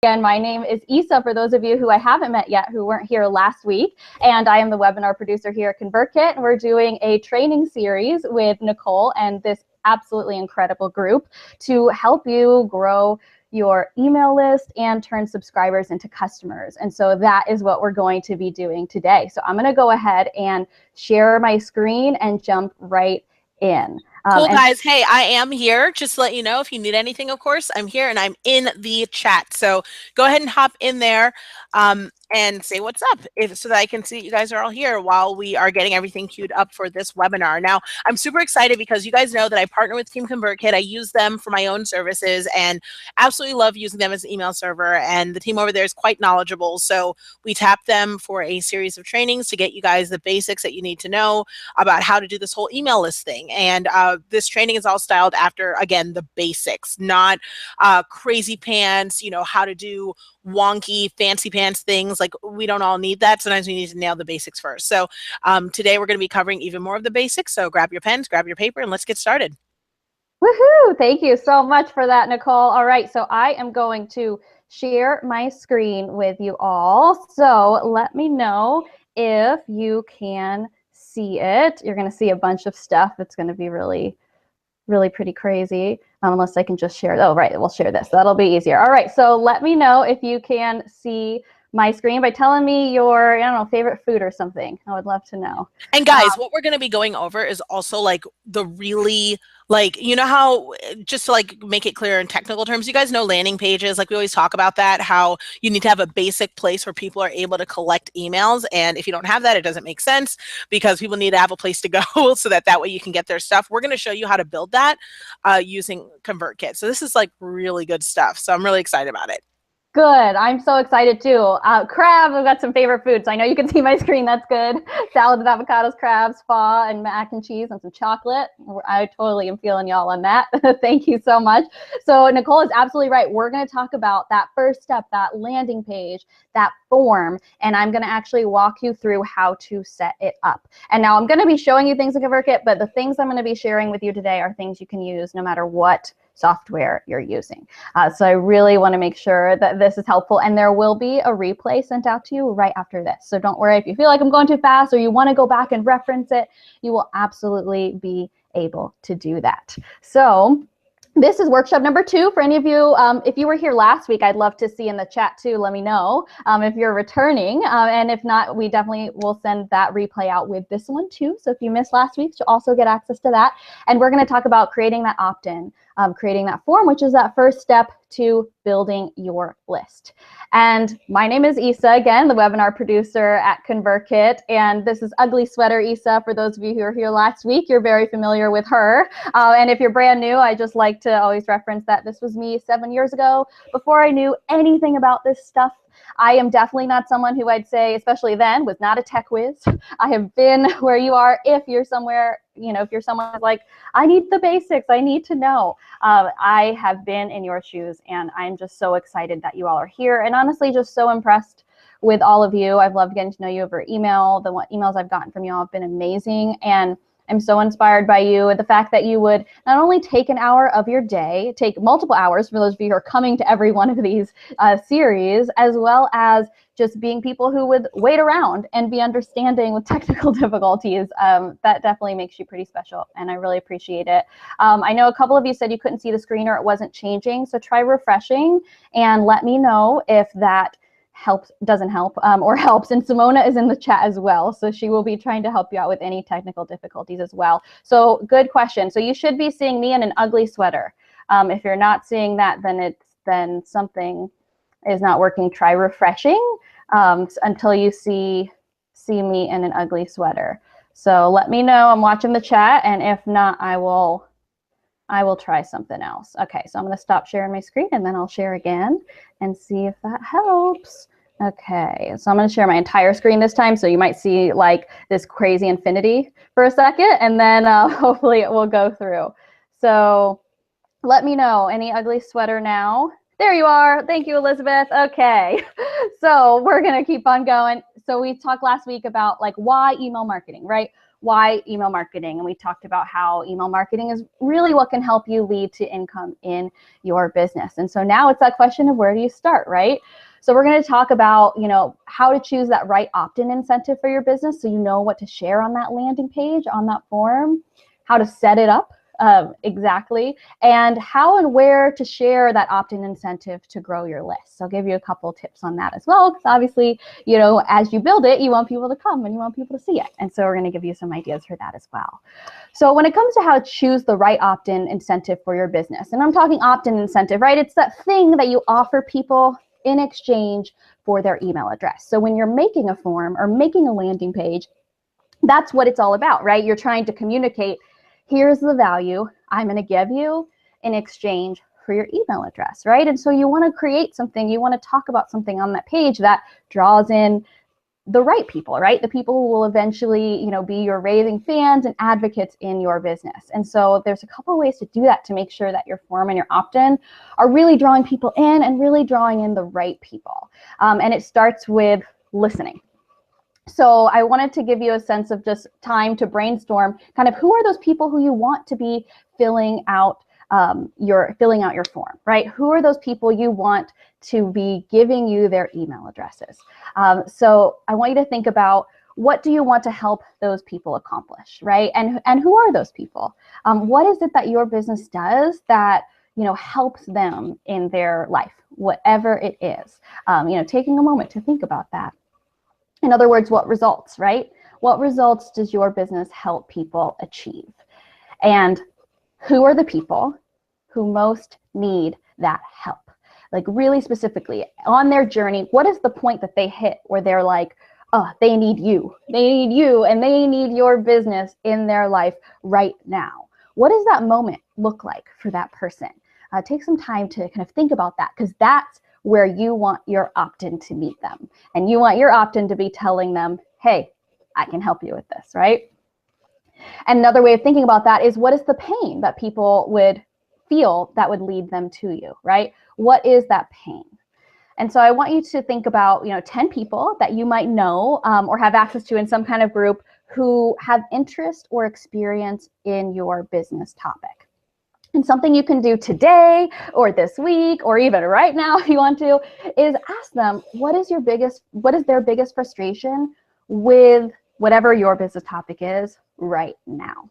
Again, my name is Isa, for those of you who I haven't met yet, who weren't here last week, and I am the webinar producer here at ConvertKit, and we're doing a training series with Nicole and this absolutely incredible group to help you grow your email list and turn subscribers into customers. And so that is what we're going to be doing today. So I'm going to go ahead and share my screen and jump right in. Cool, guys. Hey, I am here. Just to let you know, if you need anything, of course, I'm here and I'm in the chat. So go ahead and hop in there and say what's up so that I can see you guys are all here while we are getting everything queued up for this webinar. Now, I'm super excited because you guys know that I partner with Team ConvertKit. I use them for my own services and absolutely love using them as an email server. And the team over there is quite knowledgeable. So we tap them for a series of trainings to get you guys the basics that you need to know about how to do this whole email list thing. And this training is all styled after, again, the basics, not crazy pants, you know, how to do wonky fancy pants things. Like, we don't all need that. Sometimes we need to nail the basics first. So today we're going to be covering even more of the basics. So grab your pens, grab your paper, and let's get started. Woohoo! Thank you so much for that, Nicole. All right, so I am going to share my screen with you all. So let me know if you can see it. You're going to see a bunch of stuff that's going to be really pretty crazy, unless I can just share. Oh, right, we'll share this. That'll be easier. All right, so let me know if you can see my screen by telling me your, I don't know, favorite food or something. I would love to know. And guys, what we're going to be going over is also like the really, like, you know how, just to like make it clear in technical terms, you guys know landing pages, like we always talk about that, how you need to have a basic place where people are able to collect emails. And if you don't have that, it doesn't make sense because people need to have a place to go so that way you can get their stuff. We're going to show you how to build that using ConvertKit. So this is like really good stuff. So I'm really excited about it. Good. I'm so excited too. Crab, I've got some favorite foods. I know you can see my screen. That's good. Salad with avocados, crabs, pho, and mac and cheese, and some chocolate. I totally am feeling y'all on that. Thank you so much. So Nicole is absolutely right. We're going to talk about that first step, that landing page, that form, and I'm going to actually walk you through how to set it up. And now I'm going to be showing you things in ConvertKit, but the things I'm going to be sharing with you today are things you can use no matter what software you're using. So I really want to make sure that this is helpful, and there will be a replay sent out to you right after this. So don't worry if you feel like I'm going too fast or you want to go back and reference it, you will absolutely be able to do that. So this is workshop number 2 for any of you. If you were here last week, I'd love to see in the chat too. Let me know if you're returning. And if not, we definitely will send that replay out with this one too. So if you missed last week's, you'll also get access to that. And we're going to talk about creating that opt-in, creating that form, which is that first step to building your list. And my name is Isa, again, the webinar producer at ConvertKit. And this is Ugly Sweater Isa. For those of you who were here last week, you're very familiar with her. And if you're brand new, I just like to always reference that this was me 7 years ago, before I knew anything about this stuff. I am definitely not someone who I'd say, especially then, was not a tech whiz. I have been where you are. If you're somewhere, you know, if you're someone who's like, I need the basics, I need to know. I have been in your shoes, and I'm just so excited that you all are here, and honestly just so impressed with all of you. I've loved getting to know you over email. The emails I've gotten from you all have been amazing, and I'm so inspired by you and the fact that you would not only take an hour of your day, take multiple hours for those of you who are coming to every one of these series, as well as just being people who would wait around and be understanding with technical difficulties. That definitely makes you pretty special, and I really appreciate it. I know a couple of you said you couldn't see the screen or it wasn't changing, so try refreshing and let me know if that helps, doesn't help, or helps. And Simona is in the chat as well, so she will be trying to help you out with any technical difficulties as well. So good question. So you should be seeing me in an ugly sweater. If you're not seeing that, then something is not working. Try refreshing until you see me in an ugly sweater. So let me know. I'm watching the chat, and if not, I will try something else. Okay, so I'm going to stop sharing my screen, and then I'll share again and see if that helps. Okay, so I'm going to share my entire screen this time, so you might see like this crazy infinity for a second, and then hopefully it will go through. So let me know, any ugly sweater now? There you are. Thank you, Elizabeth. Okay, so we're going to keep on going. So we talked last week about like why email marketing, right? why email marketing? And we talked about how email marketing is really what can help you lead to income in your business. And so now it's that question of where do you start, right? So we're going to talk about, how to choose that right opt-in incentive for your business so you know what to share on that landing page, on that form, how to set it up exactly, and how and where to share that opt-in incentive to grow your list. So I'll give you a couple tips on that as well, because obviously, as you build it, you want people to come and you want people to see it. And so we're going to give you some ideas for that as well. So when it comes to how to choose the right opt-in incentive for your business, and I'm talking opt-in incentive, right? It's that thing that you offer people in exchange for their email address. So when you're making a form or making a landing page, that's what it's all about, right? You're trying to communicate, here's the value I'm going to give you in exchange for your email address, right? And so you want to create something, you want to talk about something on that page that draws in the right people, right? The people who will eventually, be your raving fans and advocates in your business. And so there's a couple of ways to do that to make sure that your form and your opt-in are really drawing people in and really drawing in the right people. And it starts with listening. So I wanted to give you a sense of just time to brainstorm kind of who are those people who you want to be filling out your form, right? Who are those people you want to be giving you their email addresses? So I want you to think about, what do you want to help those people accomplish, right? And who are those people? What is it that your business does that helps them in their life, whatever it is? Taking a moment to think about that. In other words, what results, right? What results does your business help people achieve? And who are the people who most need that help? Like really specifically on their journey, what is the point that they hit where they're like, oh, they need you and they need your business in their life right now? What does that moment look like for that person? Take some time to kind of think about that, because that's where you want your opt-in to meet them. And you want your opt-in to be telling them, hey, I can help you with this, right? And another way of thinking about that is, what is the pain that people would feel that would lead them to you, right? What is that pain? And so I want you to think about, 10 people that you might know or have access to in some kind of group who have interest or experience in your business topic. And something you can do today or this week or even right now if you want to is ask them, what is their biggest frustration with whatever your business topic is right now?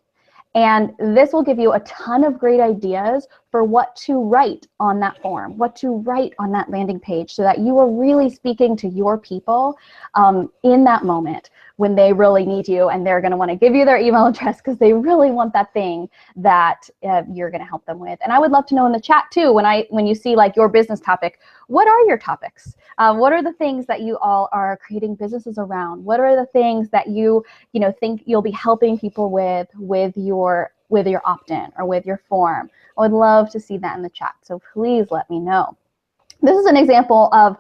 And this will give you a ton of great ideas for what to write on that form, what to write on that landing page, so that you are really speaking to your people in that moment when they really need you, and they're going to want to give you their email address because they really want that thing that you're going to help them with. And I would love to know in the chat too, when you see like your business topic, what are your topics? What are the things that you all are creating businesses around? What are the things that you think you'll be helping people with your opt-in or with your form? I would love to see that in the chat, so please let me know. This is an example of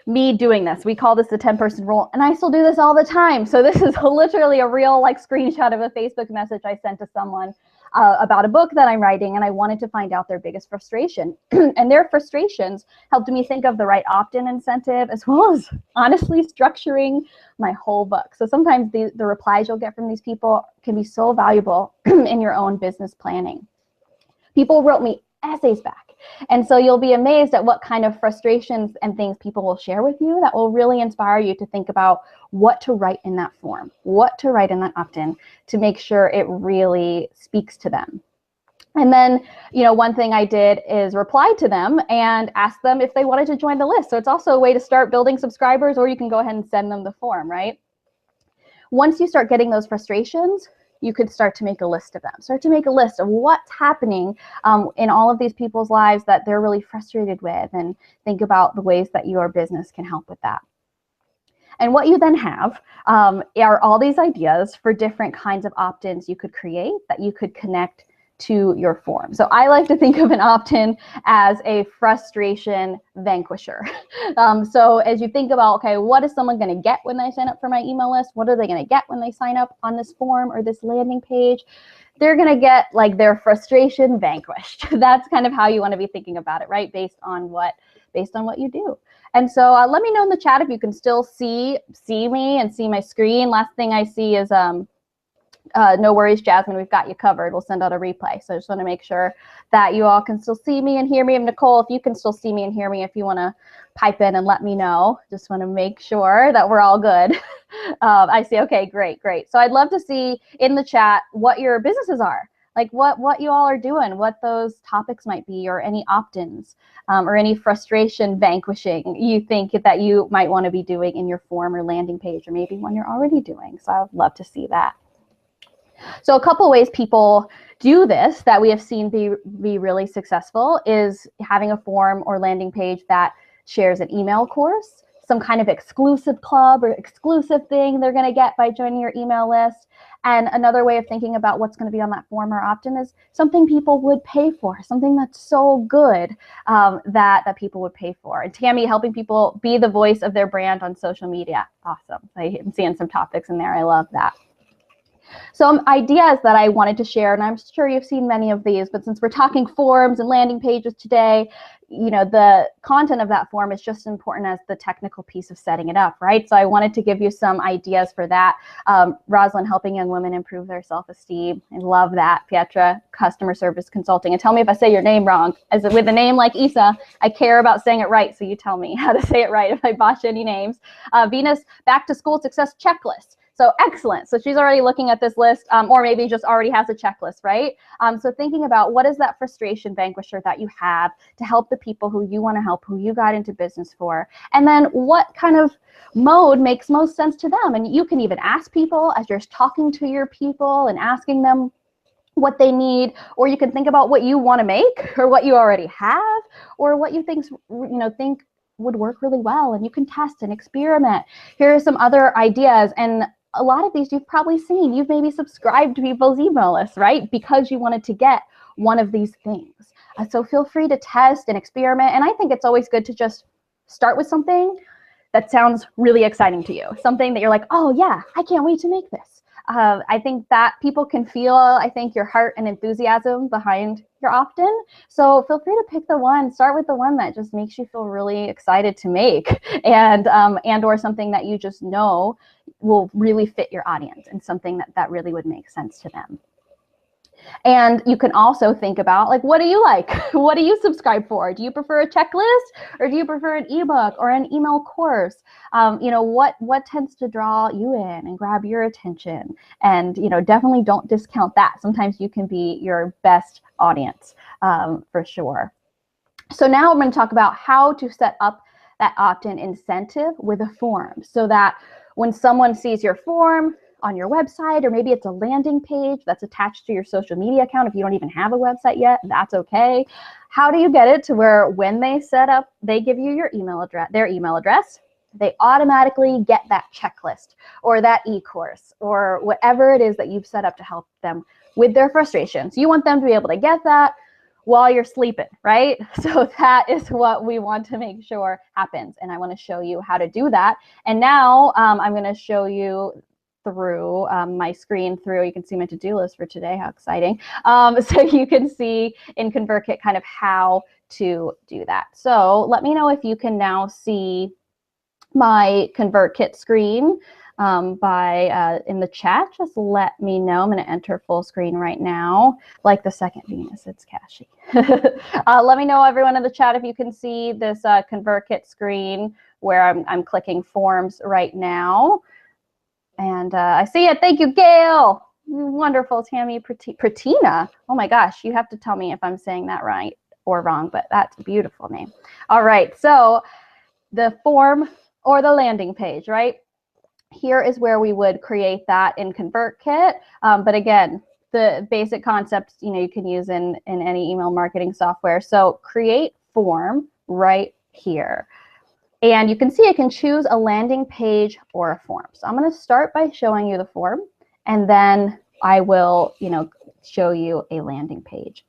me doing this. We call this the 10-person rule, and I still do this all the time. So this is literally a real screenshot of a Facebook message I sent to someone about a book that I'm writing, and I wanted to find out their biggest frustration. And their frustrations helped me think of the right opt-in incentive, as well as honestly structuring my whole book. So sometimes the replies you'll get from these people can be so valuable in your own business planning. People wrote me essays back. And so you'll be amazed at what kind of frustrations and things people will share with you that will really inspire you to think about what to write in that form, what to write in that opt-in to make sure it really speaks to them. And then, one thing I did is reply to them and ask them if they wanted to join the list. So it's also a way to start building subscribers, or you can go ahead and send them the form, right? Once you start getting those frustrations, you could start to make a list of them. Start to make a list of what's happening in all of these people's lives that they're really frustrated with, and think about the ways that your business can help with that. And what you then have are all these ideas for different kinds of opt-ins you could create that you could connect to your form. So I like to think of an opt-in as a frustration vanquisher. So as you think about, okay, what is someone going to get when they sign up for my email list? What are they going to get when they sign up on this form or this landing page? They're going to get their frustration vanquished. That's kind of how you want to be thinking about it, right? Based on what you do. And so let me know in the chat if you can still see me and see my screen. Last thing I see is no worries, Jasmine, we've got you covered. We'll send out a replay. So I just want to make sure that you all can still see me and hear me. And Nicole, if you can still see me and hear me, if you want to pipe in and let me know, just want to make sure that we're all good. I see. Okay, great. So I'd love to see in the chat what your businesses are, like what you all are doing, what those topics might be, or any opt-ins, or any frustration vanquishing you think that you might want to be doing in your form or landing page, or maybe one you're already doing. So I'd love to see that. So a couple ways people do this that we have seen be really successful is having a form or landing page that shares an email course, some kind of exclusive club or exclusive thing they're going to get by joining your email list. And another way of thinking about what's going to be on that form or opt-in is something people would pay for, something that's so good that people would pay for. And Tammy, helping people be the voice of their brand on social media. Awesome. I'm seeing some topics in there. I love that. Some ideas that I wanted to share, and I'm sure you've seen many of these, but since we're talking forms and landing pages today, you know, the content of that form is just as important as the technical piece of setting it up, right? So I wanted to give you some ideas for that. Rosalind, helping young women improve their self-esteem. I love that. Pietra, customer service consulting. And tell me if I say your name wrong. As with a name like Isa, I care about saying it right, so you tell me how to say it right if I botch any names. Venus, back to school success checklist. So excellent. So she's already looking at this list, or maybe just already has a checklist, right? So thinking about what is that frustration vanquisher that you have to help the people who you want to help, who you got into business for, and then what kind of mode makes most sense to them. And you can even ask people as you're talking to your people and asking them what they need, or you can think about what you want to make or what you already have, or what you think would work really well, and you can test and experiment. Here are some other ideas, and a lot of these you've probably seen. You've maybe subscribed to people's email lists, right? Because you wanted to get one of these things. So feel free to test and experiment. And I think it's always good to just start with something that sounds really exciting to you. Something that you're like, oh yeah, I can't wait to make this. I think that people can feel, I think, your heart and enthusiasm behind your opt-in. So feel free to pick the one, start with the one that just makes you feel really excited to make, and or something that you just know will really fit your audience and something that really would make sense to them. And you can also think about, like, what do you like? What do you subscribe for? Do you prefer a checklist, or do you prefer an ebook or an email course? You know, what tends to draw you in and grab your attention? And, you know, definitely don't discount that. Sometimes you can be your best audience, for sure. So now I'm going to talk about how to set up that opt-in incentive with a form, so that when someone sees your form on your website, or maybe it's a landing page that's attached to your social media account, if you don't even have a website yet, that's okay. How do you get it to where when they set up, they give you your email address, their email address, they automatically get that checklist or that e-course or whatever it is that you've set up to help them with their frustrations? You want them to be able to get that while you're sleeping, right? So that is what we want to make sure happens. And I want to show you how to do that. And now I'm going to show you through my screen through, you can see my to-do list for today. How exciting. So you can see in ConvertKit kind of how to do that. So let me know if you can now see my ConvertKit screen in the chat. Just let me know. I'm going to enter full screen right now, like the second Venus. It's Cashy. Let me know, everyone in the chat, if you can see this ConvertKit screen where I'm clicking forms right now. And I see it. Thank you, Gail. Wonderful. Tammy Pratina. Oh my gosh, you have to tell me if I'm saying that right or wrong, but that's a beautiful name. All right, so the form or the landing page, right? Here is where we would create that in ConvertKit. But again, the basic concepts, you know, you can use in any email marketing software. So create form right here. And you can see I can choose a landing page or a form. So I'm going to start by showing you the form, and then I will, you know, show you a landing page.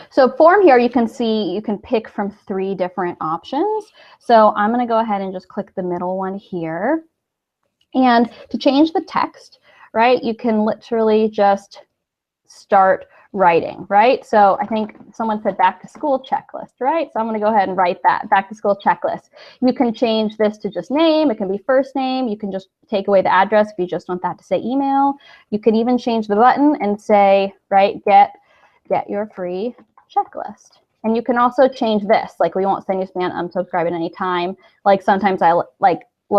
So form here, you can see you can pick from 3 different options. So I'm going to go ahead and just click the middle one here. And to change the text, right, you can literally just start writing, right? So I think someone said back to school checklist, right? So I'm going to go ahead and write that back to school checklist. You can change this to just name. It can be first name. You can just take away the address if you just want that to say email. You can even change the button and say, right, get your free checklist. And you can also change this, like we won't send you spam, unsubscribe at any time. Like sometimes I would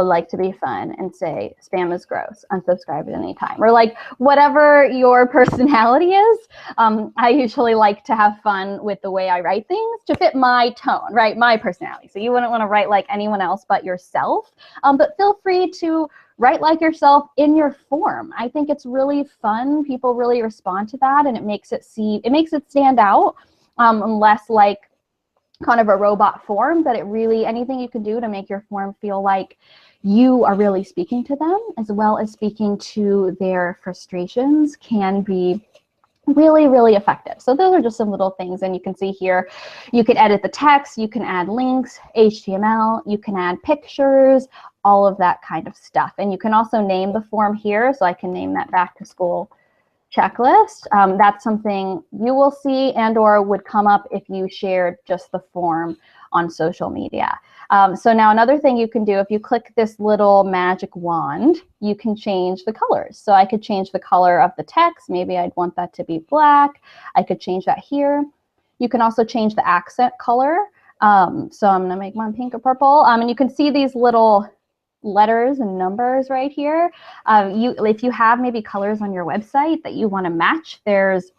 like to be fun and say spam is gross, unsubscribe at any time, or like whatever your personality is. I usually like to have fun with the way I write things to fit my tone, right? My personality. So you wouldn't want to write like anyone else but yourself, but feel free to write like yourself in your form. I think it's really fun. People really respond to that, and it makes it stand out, less like kind of a robot form, but it really, anything you can do to make your form feel like you are really speaking to them as well as speaking to their frustrations can be really, really effective. So those are just some little things. And you can see here, you can edit the text, you can add links, HTML, you can add pictures, all of that kind of stuff. And you can also name the form here. So I can name that back to school checklist. That's something you will see and or would come up if you shared just the form on social media. So now another thing you can do, if you click this little magic wand, you can change the colors. So I could change the color of the text. Maybe I'd want that to be black. I could change that here. You can also change the accent color. So I'm gonna make mine pink or purple. And you can see these little letters and numbers right here. If you have maybe colors on your website that you want to match, there's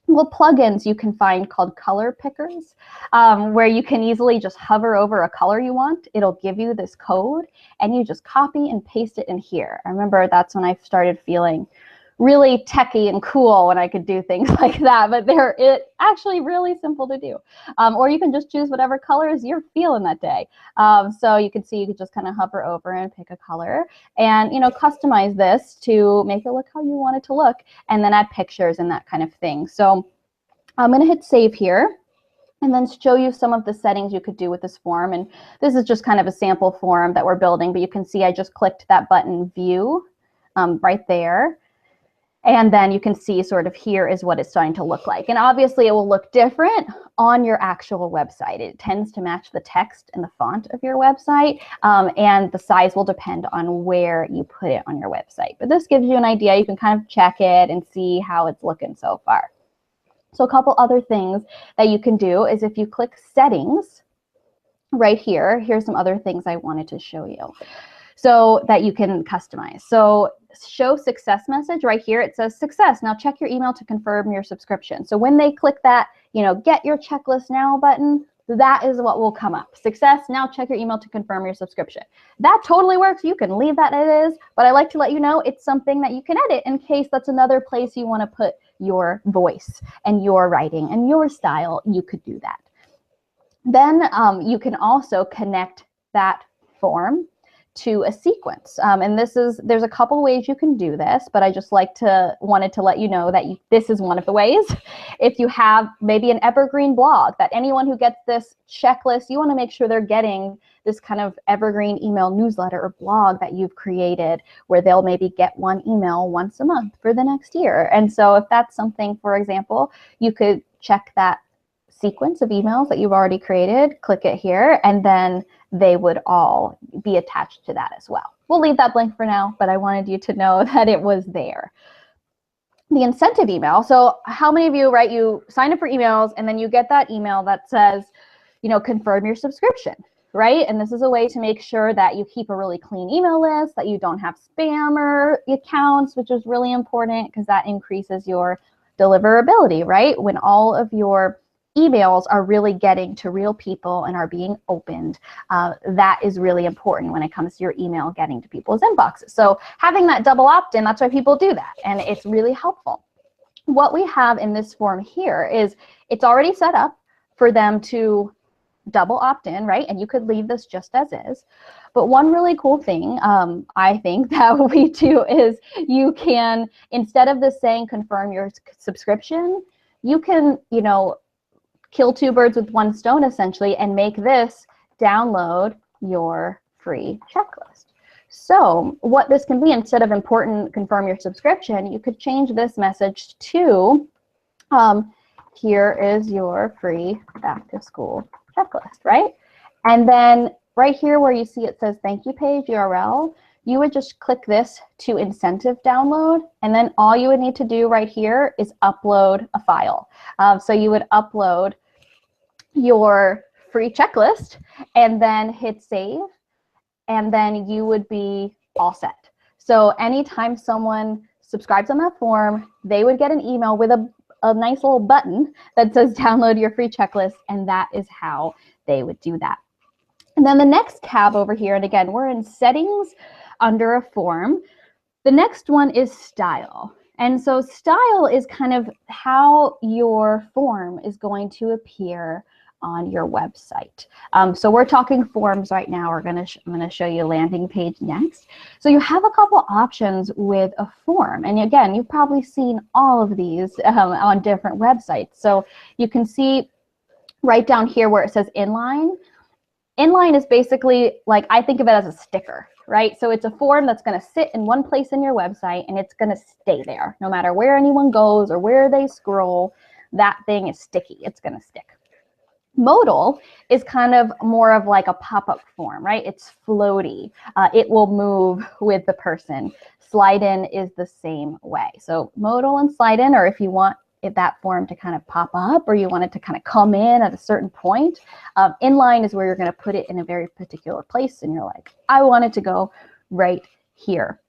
little plugins you can find called color pickers, where you can easily just hover over a color you want. It'll give you this code and you just copy and paste it in here. I remember that's when I started feeling really techie and cool when I could do things like that, but they're actually really simple to do. Or you can just choose whatever colors you're feeling that day. So you can see, you can just kind of hover over and pick a color and, customize this to make it look how you want it to look, and then add pictures and that kind of thing. So I'm going to hit save here and then show you some of the settings you could do with this form. And this is just kind of a sample form that we're building, but you can see I just clicked that button view right there. And then you can see sort of here is what it's starting to look like. And obviously it will look different on your actual website. It tends to match the text and the font of your website, and the size will depend on where you put it on your website. But this gives you an idea. You can kind of check it and see how it's looking so far. So a couple other things that you can do is if you click settings right here, here's some other things I wanted to show you so that you can customize. So show success message right here, it says success. Now check your email to confirm your subscription. So when they click that, get your checklist now button, that is what will come up. Success, now check your email to confirm your subscription. That totally works. You can leave that as it is, but I like to let you know it's something that you can edit in case that's another place you want to put your voice and your writing and your style. You could do that. Then you can also connect that form to a sequence. And there's a couple ways you can do this, but I just wanted to let you know that this is one of the ways. If you have maybe an evergreen blog that anyone who gets this checklist, you want to make sure they're getting this kind of evergreen email newsletter or blog that you've created where they'll maybe get one email once a month for the next year. And so if that's something, for example, you could check that sequence of emails that you've already created, click it here, and then they would all be attached to that as well. We'll leave that blank for now, but I wanted you to know that it was there. The incentive email. So how many of you, right, you sign up for emails and then you get that email that says, confirm your subscription, right? And this is a way to make sure that you keep a really clean email list, that you don't have spammer accounts, which is really important because that increases your deliverability, right? When all of your emails are really getting to real people and are being opened, that is really important when it comes to your email getting to people's inboxes. So having that double opt-in, that's why people do that, and it's really helpful. What we have in this form here is it's already set up for them to double opt-in, right? And you could leave this just as is. But one really cool thing I think that we do is you can, instead of this saying confirm your subscription, you can, kill two birds with one stone essentially and make this download your free checklist. So what this can be, instead of important confirm your subscription, you could change this message to Here is your free back to school checklist, right? And then right here where you see it says thank you page URL, you would just click this to incentive download, and then all you would need to do right here is upload a file. So you would upload your free checklist and then hit save, and then you would be all set. So anytime someone subscribes on that form, they would get an email with a nice little button that says download your free checklist, and that is how they would do that. And then the next tab over here, and again, we're in settings under a form. The next one is style. And so style is kind of how your form is going to appear on your website. So we're talking forms right now. I'm going to show you a landing page next. So you have a couple options with a form. And again, you've probably seen all of these on different websites. So you can see right down here where it says inline. Inline is basically, like, I think of it as a sticker, right? So it's a form that's going to sit in one place in your website, and it's going to stay there. No matter where anyone goes or where they scroll, that thing is sticky. It's going to stick. Modal is kind of more of like a pop-up form, right? It's floaty. It will move with the person. Slide in is the same way. So modal and slide in, or if you want that form to kind of pop up, or you want it to kind of come in at a certain point. Inline is where you're going to put it in a very particular place, and you're like, I want it to go right here.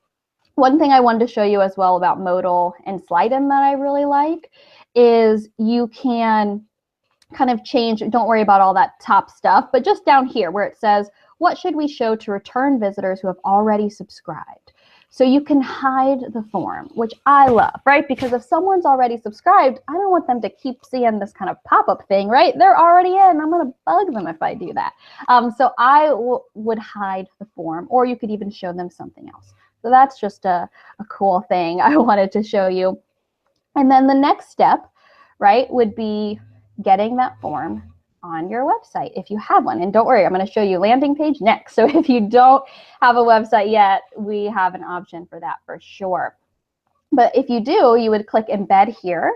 One thing I wanted to show you as well about modal and slide in that I really like is you can kind of change, don't worry about all that top stuff, but just down here where it says, what should we show to return visitors who have already subscribed? So you can hide the form, which I love, right? Because if someone's already subscribed, I don't want them to keep seeing this kind of pop-up thing, right? They're already in. I'm going to bug them if I do that. So I would hide the form, or you could even show them something else. So that's just a cool thing I wanted to show you. And then the next step, right, would be getting that form on your website if you have one. And don't worry, I'm going to show you landing page next. So if you don't have a website yet, we have an option for that for sure. But if you do, you would click embed here,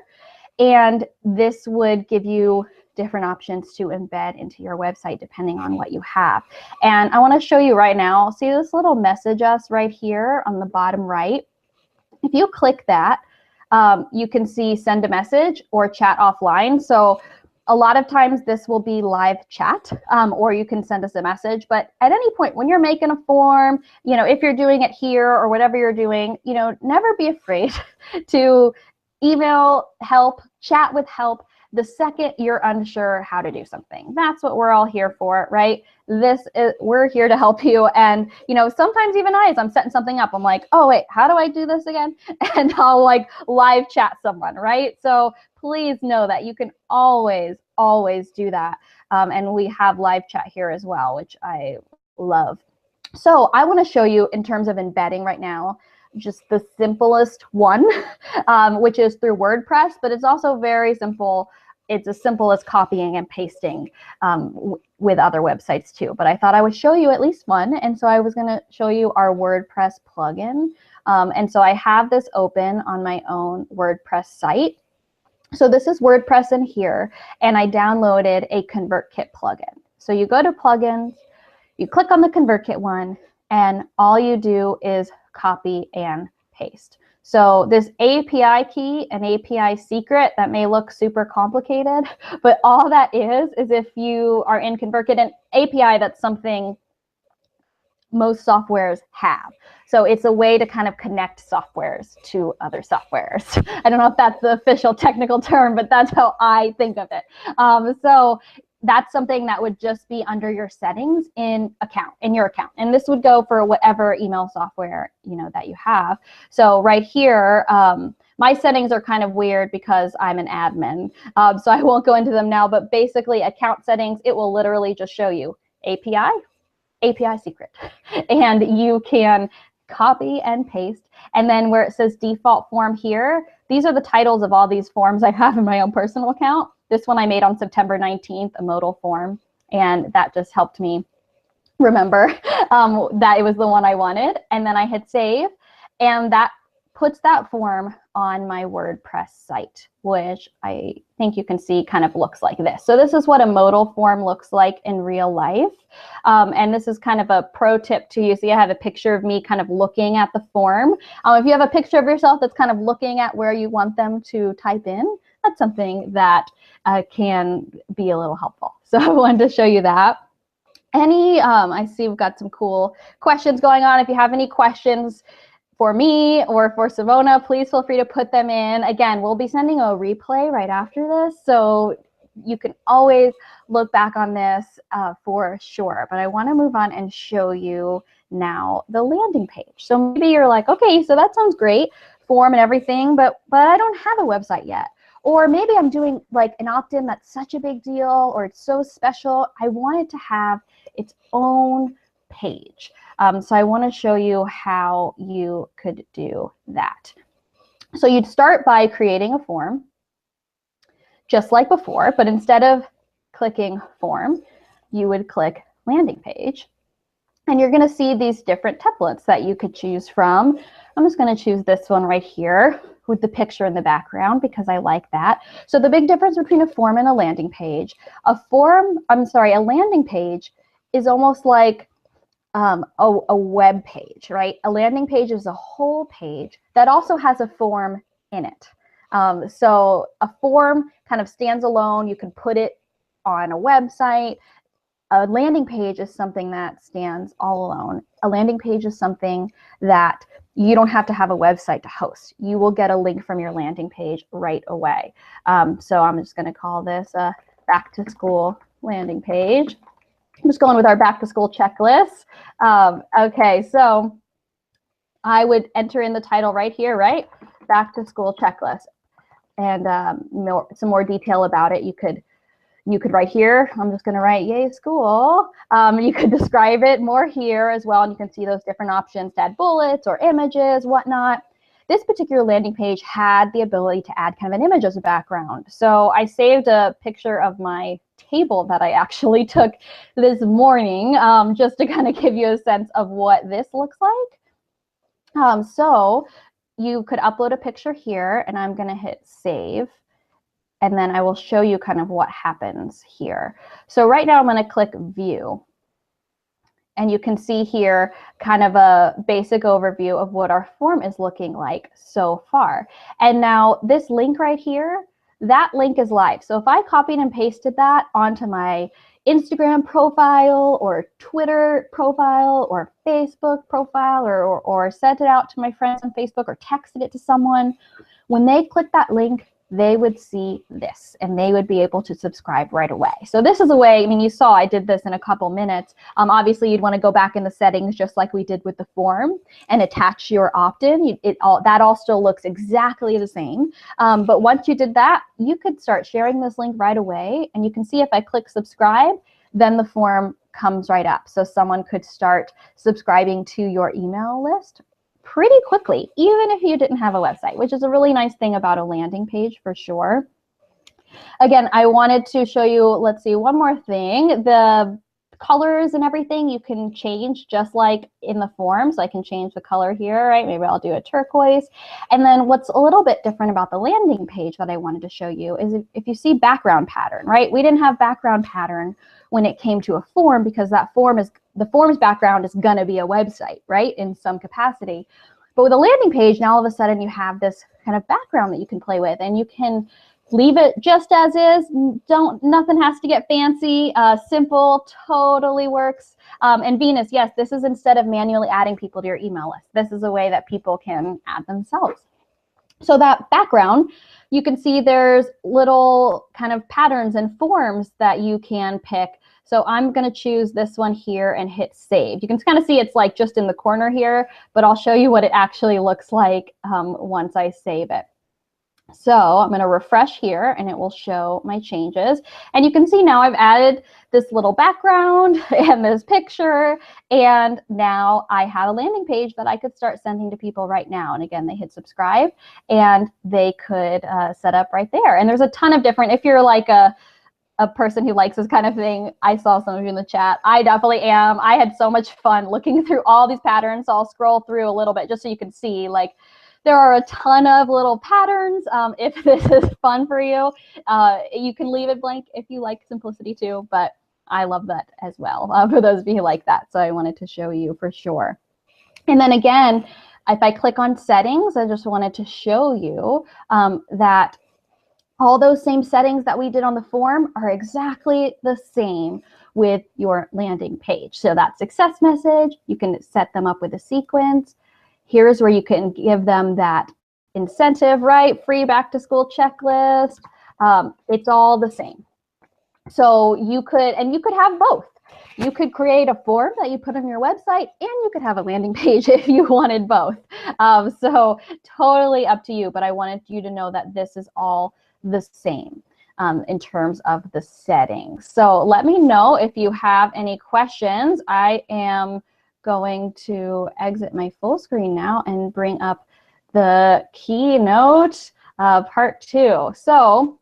and this would give you different options to embed into your website depending on what you have. And I want to show you right now, see this little message us right here on the bottom right? If you click that, you can see send a message or chat offline. So a lot of times this will be live chat, or you can send us a message. But at any point when you're making a form, you know, if you're doing it here or whatever you're doing, you know, never be afraid to email help, chat with help the second you're unsure how to do something. That's what we're all here for, right? We're here to help you. And, you know, sometimes even as I'm setting something up, I'm like, oh, wait, how do I do this again? And I'll like live chat someone, right? So please know that you can always do that. And we have live chat here as well, which I love. So I want to show you in terms of embedding right now, just the simplest one, which is through WordPress, but it's also very simple. It's as simple as copying and pasting with other websites too. But I thought I would show you at least one. And so I was going to show you our WordPress plugin. And so I have this open on my own WordPress site. So this is WordPress in here, and I downloaded a ConvertKit plugin. So you go to plugins, you click on the ConvertKit one, and all you do is copy and paste. So this API key and API secret, that may look super complicated, but all that is if you are in ConvertKit, an API, that's something most softwares have. So it's a way to kind of connect softwares to other softwares. I don't know if that's the official technical term, but that's how I think of it. So that's something that would just be under your settings in your account. And this would go for whatever email software, you know, that you have. So right here, my settings are kind of weird because I'm an admin. So I won't go into them now, but basically account settings, it will literally just show you API secret, and you can copy and paste. And then where it says default form here, these are the titles of all these forms I have in my own personal account. This one I made on September 19th, a modal form, and that just helped me remember that it was the one I wanted. And then I hit save, and that puts that form on my WordPress site, which I think you can see kind of looks like this. So this is what a modal form looks like in real life. And this is kind of a pro tip to you. See, I have a picture of me kind of looking at the form. If you have a picture of yourself that's kind of looking at where you want them to type in, that's something that can be a little helpful. So I wanted to show you that. I see we've got some cool questions going on. If you have any questions for me or for Simona, please feel free to put them in. Again, we'll be sending a replay right after this, so you can always look back on this for sure. But I want to move on and show you now the landing page. So maybe you're like, okay, so that sounds great, form and everything, but I don't have a website yet. Or maybe I'm doing like an opt-in that's such a big deal, or it's so special, I want it to have its own page. So I want to show you how you could do that. So you'd start by creating a form, just like before, but instead of clicking form, you would click landing page. And you're going to see these different templates that you could choose from. I'm just going to choose this one right here with the picture in the background because I like that. So the big difference between a form and a landing page, a landing page is almost like a web page, right? A landing page is a whole page that also has a form in it. So a form kind of stands alone. You can put it on a website. A landing page is something that stands all alone. A landing page is something that you don't have to have a website to host. You will get a link from your landing page right away. So I'm just going to call this a back to school landing page. I'm just going with our back to school checklist. Okay, so I would enter in the title right here, right? Back to school checklist. And some more detail about it. You could write here. I'm just going to write yay school. You could describe it more here as well, and you can see those different options to add bullets or images, whatnot. This particular landing page had the ability to add kind of an image as a background. So I saved a picture of my table that I actually took this morning, just to kind of give you a sense of what this looks like. So you could upload a picture here, and I'm going to hit save. And then I will show you kind of what happens here. So right now I'm going to click view. And you can see here kind of a basic overview of what our form is looking like so far. And now this link right here, that link is live. So if I copied and pasted that onto my Instagram profile or Twitter profile or Facebook profile or sent it out to my friends on Facebook or texted it to someone, when they click that link, they would see this and they would be able to subscribe right away. So this is a way, I mean, you saw I did this in a couple minutes. Obviously, you'd want to go back in the settings just like we did with the form and attach your opt-in. That all still looks exactly the same. But once you did that, you could start sharing this link right away. And you can see if I click subscribe, then the form comes right up. So someone could start subscribing to your email list pretty quickly, even if you didn't have a website, which is a really nice thing about a landing page for sure. Again, I wanted to show you, let's see, one more thing. The colors and everything you can change just like in the form. So I can change the color here, right? Maybe I'll do a turquoise. And then what's a little bit different about the landing page that I wanted to show you is if you see background pattern, right? We didn't have background pattern when it came to a form because the form's background is going to be a website, right? In some capacity. But with a landing page, now all of a sudden you have this kind of background that you can play with, and you can leave it just as is. Nothing has to get fancy. Simple totally works. And Venus, yes, this is instead of manually adding people to your email list. This is a way that people can add themselves. So that background, you can see there's little kind of patterns and forms that you can pick. So I'm going to choose this one here and hit save. You can kind of see it's like just in the corner here, but I'll show you what it actually looks like once I save it. So I'm going to refresh here and it will show my changes. And you can see now I've added this little background and this picture. And now I have a landing page that I could start sending to people right now. And again, they hit subscribe and they could set up right there. And there's a ton of different, if you're like a person who likes this kind of thing, I saw some of you in the chat. I definitely am. I had so much fun looking through all these patterns. So I'll scroll through a little bit just so you can see like There are a ton of little patterns. If this is fun for you, you can leave it blank if you like simplicity too, but I love that as well for those of you who like that. So I wanted to show you for sure. And then again, if I click on settings, I just wanted to show you that all those same settings that we did on the form are exactly the same with your landing page. So that success message, you can set them up with a sequence. Here's where you can give them that incentive, right? Free back to school checklist. It's all the same. So you could have both. You could create a form that you put on your website, and you could have a landing page if you wanted both. So totally up to you, but I wanted you to know that this is all the same in terms of the settings. So let me know if you have any questions. I am going to exit my full screen now and bring up the keynote part 2. So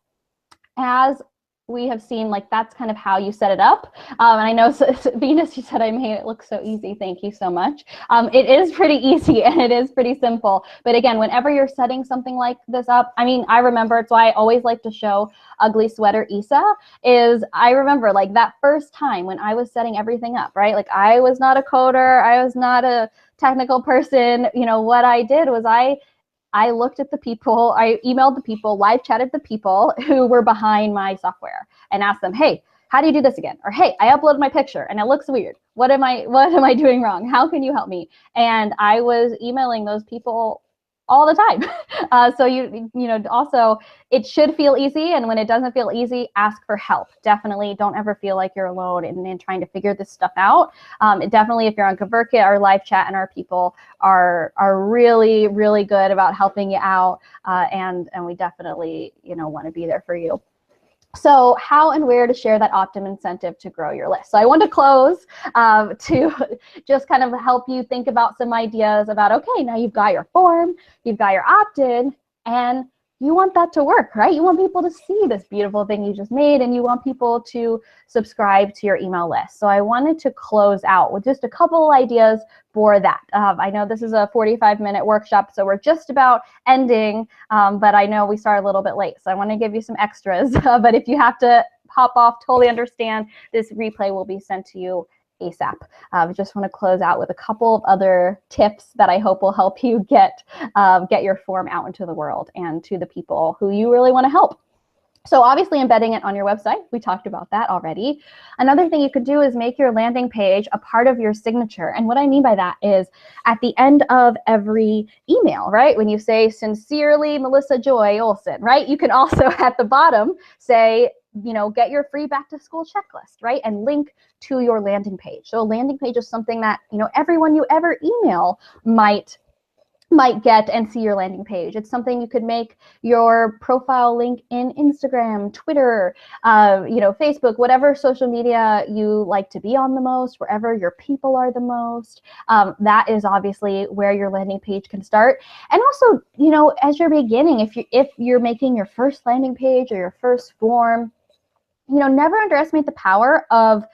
as we have seen, like, that's kind of how you set it up. And I know, Venus, you said I made it look so easy. Thank you so much. It is pretty easy and it is pretty simple. But again, whenever you're setting something like this up, I mean, I remember, it's why I always like to show Ugly Sweater Isa, is I remember like that first time when I was setting everything up, right? Like, I was not a coder, I was not a technical person. You know, what I did was I looked at the people, I emailed the people, live chatted the people who were behind my software and asked them, hey, how do you do this again? Or, hey, I uploaded my picture and it looks weird. What am I doing wrong? How can you help me? And I was emailing those people all the time. So you know, also it should feel easy. And when it doesn't feel easy, ask for help. Definitely don't ever feel like you're alone in trying to figure this stuff out. Definitely, if you're on ConvertKit, our live chat and our people are really, really good about helping you out. And we definitely, you know, want to be there for you. So how and where to share that Optum incentive to grow your list. So I want to close to just kind of help you think about some ideas about, okay, now you've got your form, you've got your opt-in, and you want that to work, right? You want people to see this beautiful thing you just made, and you want people to subscribe to your email list. So I wanted to close out with just a couple ideas for that. I know this is a 45-minute workshop, so we're just about ending, but I know we started a little bit late, so I want to give you some extras. But if you have to hop off, totally understand. This replay will be sent to you ASAP. Just want to close out with a couple of other tips that I hope will help you get your form out into the world and to the people who you really want to help. So obviously embedding it on your website, we talked about that already. Another thing you could do is make your landing page a part of your signature. And what I mean by that is at the end of every email, right? When you say, sincerely, Melissa Joy Olson, right? You can also at the bottom say, you know, get your free back to school checklist, right? And link to your landing page. So a landing page is something that, you know, everyone you ever email might get and see your landing page. It's something you could make your profile link in Instagram, Twitter, you know, Facebook, whatever social media you like to be on the most, wherever your people are the most. That is obviously where your landing page can start. And also, you know, as you're beginning, if you're making your first landing page or your first form, you know, never underestimate the power of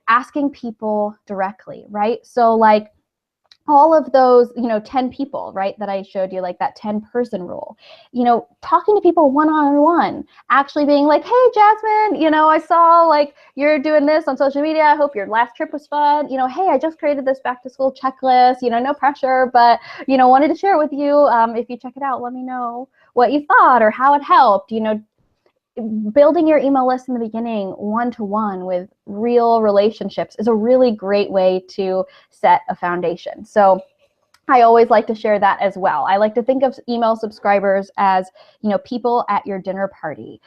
asking people directly, right? So like, all of those, you know, 10 people, right, that I showed you, like that 10-person rule, you know, talking to people one-on-one, actually being like, hey, Jasmine, you know, I saw like you're doing this on social media. I hope your last trip was fun. You know, hey, I just created this back to school checklist, you know, no pressure, but, you know, wanted to share it with you. If you check it out, let me know what you thought or how it helped. You know, building your email list in the beginning one-to-one with real relationships is a really great way to set a foundation. So I always like to share that as well. I like to think of email subscribers as, you know, people at your dinner party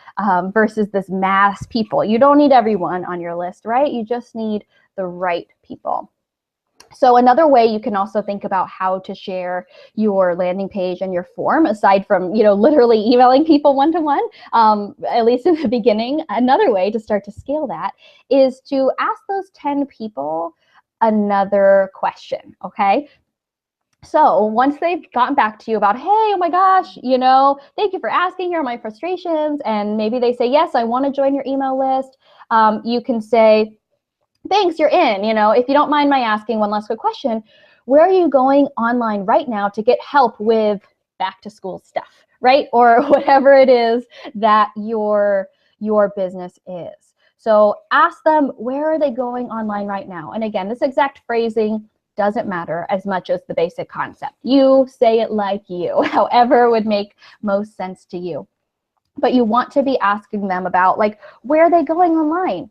versus this mass people. You don't need everyone on your list, right? You just need the right people. So another way you can also think about how to share your landing page and your form, aside from, you know, literally emailing people one-to-one, at least in the beginning, another way to start to scale that is to ask those 10 people another question, okay? So once they've gotten back to you about, hey, oh my gosh, you know, thank you for asking, here are my frustrations, and maybe they say, yes, I want to join your email list, you can say, thanks, you're in. You know, if you don't mind my asking one last quick question, where are you going online right now to get help with back to school stuff, right? Or whatever it is that your business is. So ask them, where are they going online right now? And again, this exact phrasing doesn't matter as much as the basic concept. You say it like you, however would make most sense to you. But you want to be asking them about, like, where are they going online?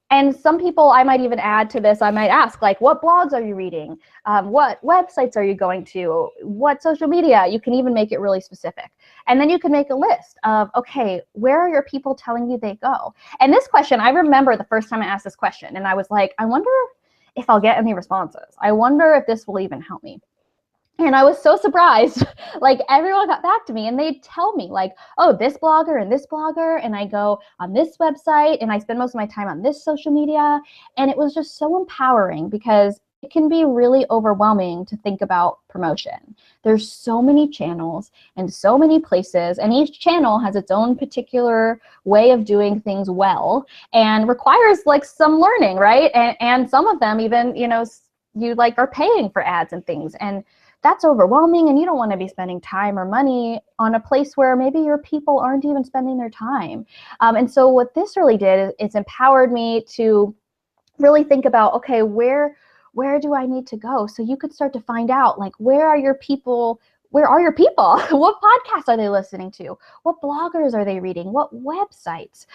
And some people, I might even add to this, I might ask, like, what blogs are you reading? What websites are you going to? What social media? You can even make it really specific. And then you can make a list of, okay, where are your people telling you they go? And this question, I remember the first time I asked this question, and I was like, I wonder if I'll get any responses. I wonder if this will even help me. And I was so surprised. Like, everyone got back to me and they'd tell me, like, oh, this blogger, and I go on this website, and I spend most of my time on this social media. And it was just so empowering, because it can be really overwhelming to think about promotion. There's so many channels and so many places, and each channel has its own particular way of doing things well and requires, like, some learning, right? And some of them even, you know, you like are paying for ads and things. And that's overwhelming, and you don't want to be spending time or money on a place where maybe your people aren't even spending their time. And so what this really did is it's empowered me to really think about, okay, where do I need to go? So you could start to find out, like, where are your people? What podcasts are they listening to? What bloggers are they reading? What websites?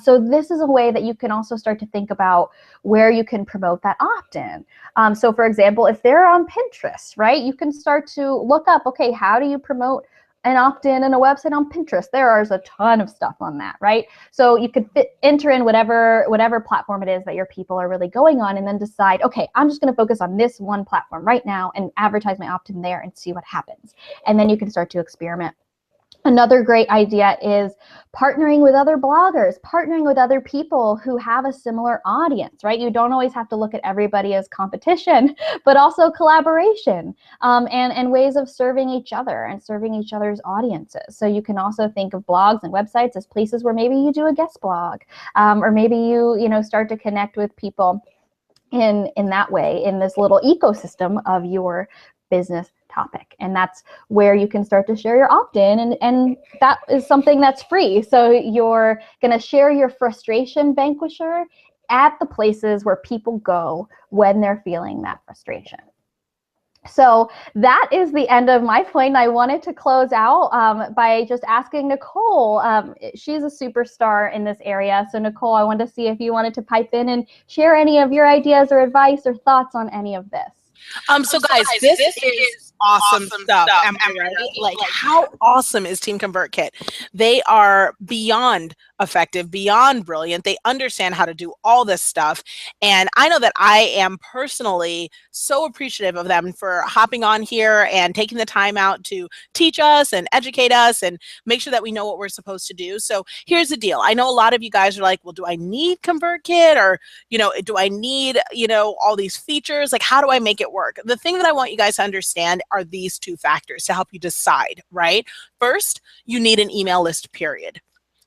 So this is a way that you can also start to think about where you can promote that opt-in. So for example, if they're on Pinterest, right, you can start to look up, okay, how do you promote an opt-in and a website on Pinterest? There is a ton of stuff on that, right? So you could enter in whatever platform it is that your people are really going on, and then decide, okay, I'm just going to focus on this one platform right now and advertise my opt-in there and see what happens. And then you can start to experiment. Another great idea is partnering with other bloggers, partnering with other people who have a similar audience, right? You don't always have to look at everybody as competition, but also collaboration, and ways of serving each other and serving each other's audiences. So you can also think of blogs and websites as places where maybe you do a guest blog, or maybe you start to connect with people in that way, in this little ecosystem of your business topic. And that's where you can start to share your opt-in, and that is something that's free. So you're going to share your frustration vanquisher at the places where people go when they're feeling that frustration. So that is the end of my point. I wanted to close out by just asking Nicole. She's a superstar in this area. So Nicole, I wanted to see if you wanted to pipe in and share any of your ideas or advice or thoughts on any of this. So guys, this is awesome stuff. Am I right? Like, how awesome is Team ConvertKit? They are beyond effective, beyond brilliant. They understand how to do all this stuff. And I know that I am personally so appreciative of them for hopping on here and taking the time out to teach us and educate us and make sure that we know what we're supposed to do. So here's the deal. I know a lot of you guys are like, well, do I need ConvertKit? Or, do I need, all these features? Like, how do I make it work? The thing that I want you guys to understand are these two factors to help you decide, right? First, you need an email list, period.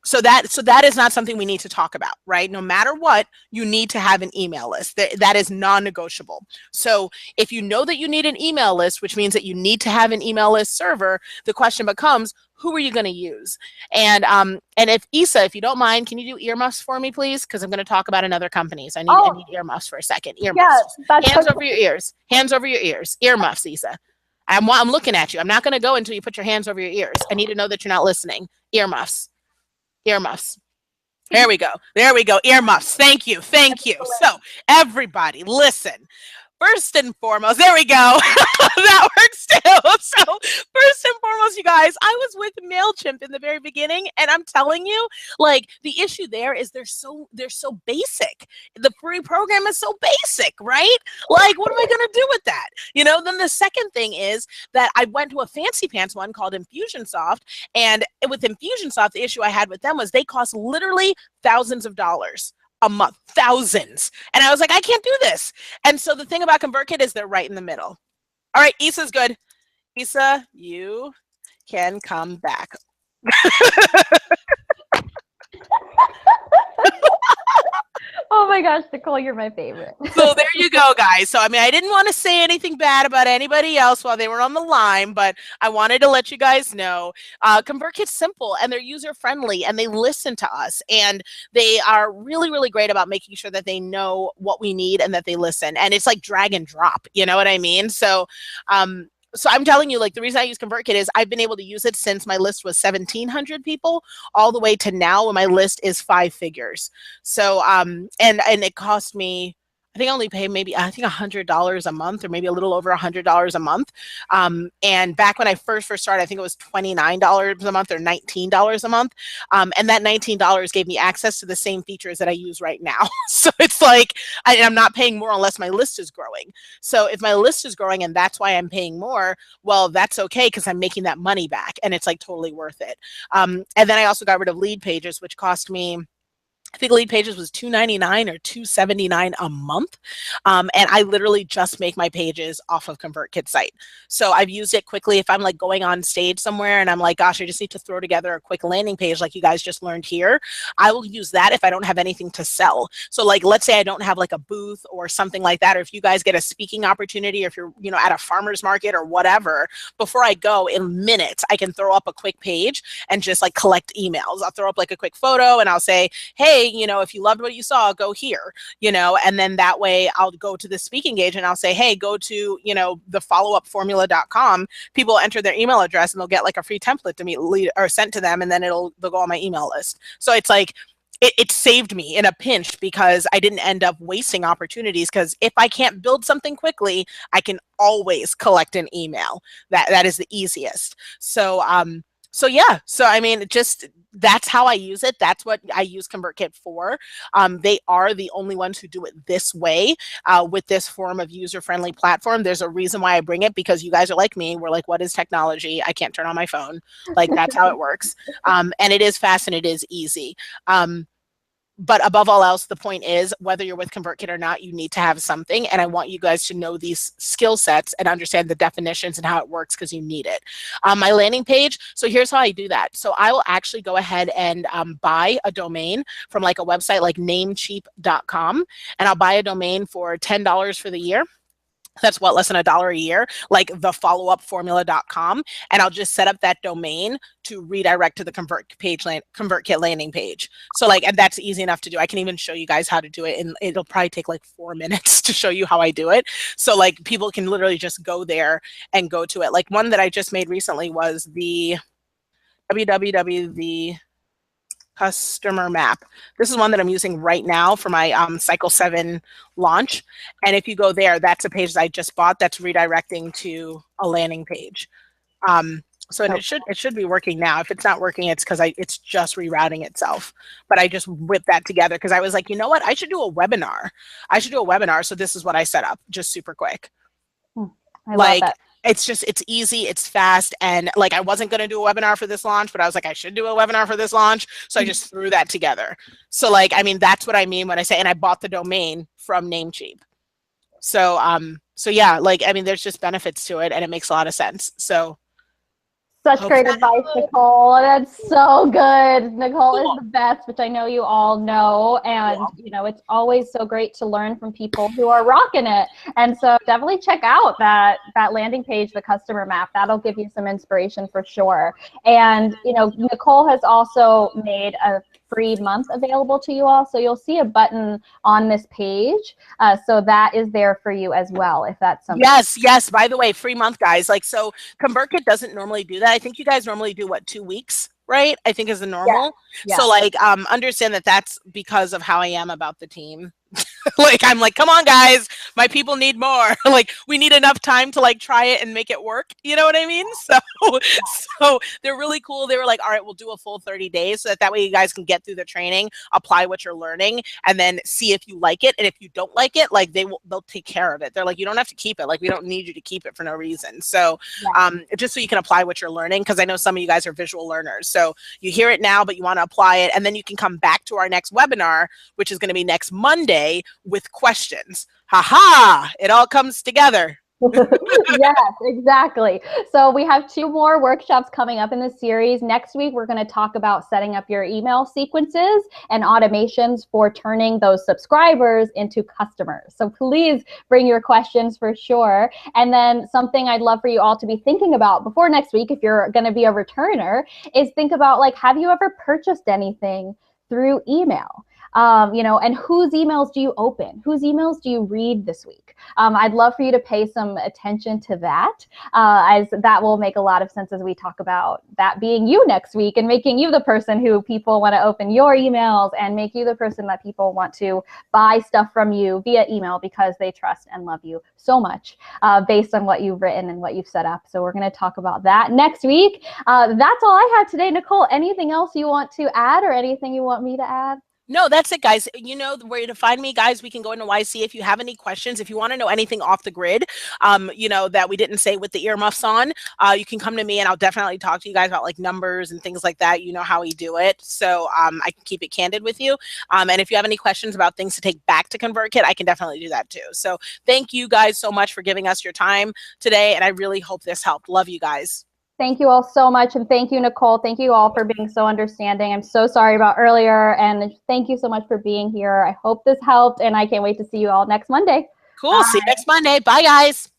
So that is not something we need to talk about, right? No matter what, you need to have an email list. That is non-negotiable. So if you know that you need an email list, which means that you need to have an email list server, the question becomes, who are you going to use? And if Isa, if you don't mind, can you do earmuffs for me, please? Because I'm going to talk about another company. So I need earmuffs for a second. Earmuffs. Yeah, hands over your ears. Hands over your ears. Earmuffs, Isa. I'm looking at you. I'm not going to go until you put your hands over your ears. I need to know that you're not listening. Earmuffs. Earmuffs. There we go. There we go. Earmuffs. Thank you. Thank you. So everybody listen. First and foremost, there we go. That works too. So first and foremost, you guys, I was with MailChimp in the very beginning, and I'm telling you, like, the issue there is they're so basic. The free program is so basic, right? Like, what am I gonna do with that? Then the second thing is that I went to a fancy pants one called Infusionsoft, and with Infusionsoft, the issue I had with them was they cost literally thousands of dollars a month, thousands. And I was like, I can't do this. And so the thing about ConvertKit is they're right in the middle. All right, Isa's good. Isa, you can come back. Oh my gosh, Nicole, you're my favorite. So there you go, guys. So, I mean, I didn't want to say anything bad about anybody else while they were on the line, but I wanted to let you guys know ConvertKit's simple and they're user friendly and they listen to us and they are really, really great about making sure that they know what we need and that they listen. And it's like drag and drop, you know what I mean? So, so I'm telling you, like the reason I use ConvertKit is I've been able to use it since my list was 1,700 people all the way to now when my list is 5 figures. So, and it cost me, I think I only pay maybe, I think $100 a month or maybe a little over $100 a month. And back when I first started, I think it was $29 a month or $19 a month. And that $19 gave me access to the same features that I use right now. So it's like, I'm not paying more unless my list is growing. So if my list is growing and that's why I'm paying more, well, that's okay because I'm making that money back and it's like totally worth it. And then I also got rid of Leadpages, which cost me, I think Leadpages was $2.99 or $2.79 a month. And I literally just make my pages off of ConvertKit site. So I've used it quickly if I'm like going on stage somewhere and I'm like, gosh, I just need to throw together a quick landing page like you guys just learned here. I will use that if I don't have anything to sell. So like, let's say I don't have like a booth or something like that, or if you guys get a speaking opportunity, or if you're, you know, at a farmer's market or whatever, before I go in minutes, I can throw up a quick page and just like collect emails. I'll throw up like a quick photo and I'll say, hey, you know, if you loved what you saw, go here, you know, and then that way I'll go to the speaking page and I'll say, hey, go to, you know, the followupformula.com. People enter their email address and they'll get like a free template to me or sent to them. And then they'll go on my email list. So it's like, it saved me in a pinch because I didn't end up wasting opportunities, because if I can't build something quickly, I can always collect an email. That is the easiest. So, so yeah, so I mean, just that's how I use it. That's what I use ConvertKit for. They are the only ones who do it this way with this form of user-friendly platform. There's a reason why I bring it, because you guys are like me. We're like, what is technology? I can't turn on my phone. Like, that's how it works. And it is fast and it is easy. But above all else, the point is, whether you're with ConvertKit or not, you need to have something. And I want you guys to know these skill sets and understand the definitions and how it works, because you need it. My landing page, so here's how I do that. So I will actually go ahead and buy a domain from like a website like namecheap.com. And I'll buy a domain for $10 for the year. That's what, less than $1 a year, like the followupformula.com. And I'll just set up that domain to redirect to the ConvertKit landing page. So like, and that's easy enough to do. I can even show you guys how to do it, and it'll probably take like 4 minutes to show you how I do it. So like, people can literally just go there and go to it. Like, one that I just made recently was the www, customer map. This is one that I'm using right now for my Cycle 7 launch. And if you go there, that's a page that I just bought that's redirecting to a landing page. So and it should be working now. If it's not working, it's because it's just rerouting itself. But I just whipped that together because I was like, you know what? I should do a webinar. So this is what I set up, just super quick. I love that. It's easy, it's fast, and like, I wasn't going to do a webinar for this launch, but I was like, I should do a webinar for this launch. So I just threw that together. So like, I mean, that's what I mean when I say, and I bought the domain from Namecheap. So, so yeah, like, I mean, there's just benefits to it and it makes a lot of sense. So. Such great advice, Nicole. That's so good. Nicole is the best, which I know you all know. And, you know, it's always so great to learn from people who are rocking it. And so definitely check out that landing page, the customer map. That'll give you some inspiration for sure. And, you know, Nicole has also made a free month available to you all. So you'll see a button on this page. So that is there for you as well, if that's something. Yes. By the way, free month, guys. Like, so ConvertKit doesn't normally do that. I think you guys normally do what, 2 weeks, right? I think is the normal. Yeah. So like, understand that that's because of how I am about the team. Like, I'm like, come on, guys, my people need more. Like, we need enough time to like try it and make it work. You know what I mean? So they're really cool. They were like, all right, we'll do a full 30 days so that way you guys can get through the training, apply what you're learning, and then see if you like it. And if you don't like it, like, they'll take care of it. They're like, you don't have to keep it. Like, we don't need you to keep it for no reason. So just so you can apply what you're learning, because I know some of you guys are visual learners. So you hear it now, but you want to apply it, and then you can come back to our next webinar, which is going to be next Monday, with questions. It all comes together. Yes, exactly. So we have 2 more workshops coming up in this series. Next week, we're going to talk about setting up your email sequences and automations for turning those subscribers into customers. So please bring your questions for sure. And then something I'd love for you all to be thinking about before next week, if you're going to be a returner, is think about like, have you ever purchased anything through email? And whose emails do you open? Whose emails do you read this week? I'd love for you to pay some attention to that, as that will make a lot of sense as we talk about that being you next week and making you the person who people want to open your emails and make you the person that people want to buy stuff from you via email because they trust and love you so much based on what you've written and what you've set up. So we're going to talk about that next week. That's all I have today. Nicole, anything else you want to add or anything you want me to add? No, that's it, guys. You know where to find me, guys. We can go into YC if you have any questions. If you want to know anything off the grid, that we didn't say with the earmuffs on, you can come to me and I'll definitely talk to you guys about like numbers and things like that. You know how we do it. So I can keep it candid with you. And if you have any questions about things to take back to ConvertKit, I can definitely do that too. So thank you guys so much for giving us your time today. And I really hope this helped. Love you guys. Thank you all so much. And thank you, Nicole. Thank you all for being so understanding. I'm so sorry about earlier. And thank you so much for being here. I hope this helped. And I can't wait to see you all next Monday. Cool. See you next Monday. Bye, guys.